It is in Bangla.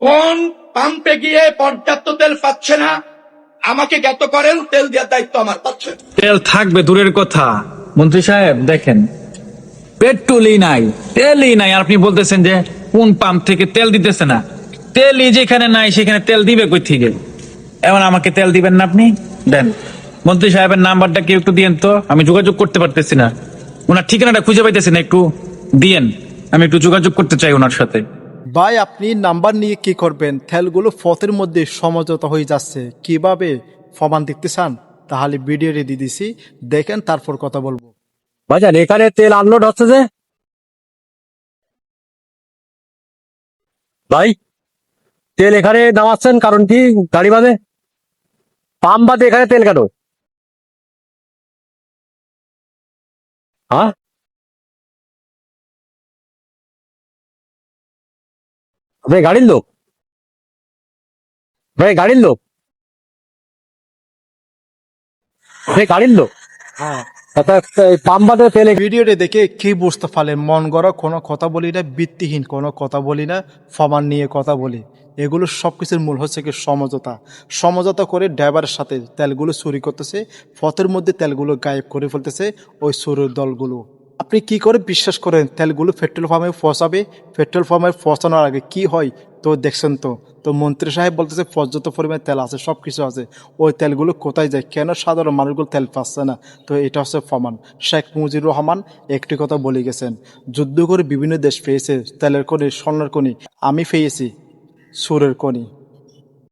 কোন পাম্পে গিয়ে পর্যাপ্ত তেল পাচ্ছে না, আমাকে জ্ঞাত করেন, তেল দেওয়ার দায়িত্ব আমার। পাচ্ছে তেল থাকবে দূরের কথা, মন্ত্রী সাহেব দেখেন পেট্রোলই নাই, তেলই নাই, আর আপনি বলতেছেন যে কোন পাম্প থেকে তেল দিতেছে না। তেলই যেখানে নাই সেখানে তেল দিবে কই থেকে? এমন আমাকে তেল দিবেন না আপনি? দেন মন্ত্রী সাহেবের নাম্বারটা কি একটু দিয়েন তো, আমি যোগাযোগ করতে পারতেছি না, ওনার ঠিকানাটা খুঁজে পাইতেছি না, একটু দিয়েন, আমি একটু যোগাযোগ করতে চাই ওনার সাথে। ভাই আপনি নাম্বার নিয়ে কি করবেন? তেলগুলো পথের মধ্যে সমঝোতা হয়ে যাচ্ছে, কিভাবে প্রমাণ দেখতে চান? তাহলে ভিডিও রেডি দিছি, দেখেন তারপর কথা বলবো। ভাইজান এখানে তেল আনলোড হচ্ছে যে, ভাই তেল এখানে নামাচ্ছেন কারণ কি? গাড়ি বাদে পাম্প বাদে এখানে তেল কেন? হ্যাঁ আপনি গাড়ির লোক? ভাই গাড়ির লোক? আপনি গাড়ির লোক? হ্যাঁ, পাম্প বাদে তেল ভিডিওটা দেখে কি বুঝতে পারলেন? মন গড়া কোনো কথা বলি না, ভিত্তিহীন কোনো কথা বলি না, প্রমাণ নিয়ে কথা বলি। এগুলো সব কিছুর মূল হচ্ছে কি সমঝোতা। সমঝোতা করে ড্রাইভারের সাথে তেলগুলো চুরি করতেছে, পথের মধ্যে তেলগুলো গায়েব করে ফেলতেছে ওই চোরের দলগুলো। আপনি কি করে বিশ্বাস করেন তেলগুলো পেট্রোল পাম্পে পৌঁছাবে? পেট্রোল পাম্পে পৌঁছানোর আগে কি হয় তো দেখছেন তো। তো মন্ত্রী সাহেব বলতেছে পর্যাপ্ত পরিমাণে তেল আছে, সব কিছু আছে, ওই তেলগুলো কোথায় যায়, কেন সাধারণ মানুষগুলো তেল পাচ্ছে না? তো এটা হচ্ছে প্রমাণ। শেখ মুজিবুর রহমান একটি কথা বলে গেছেন, যুদ্ধ করে বিভিন্ন দেশ পেয়েছে তেলের খনি, স্বর্ণের খনি, আমি পেয়েছি সুরের খনি।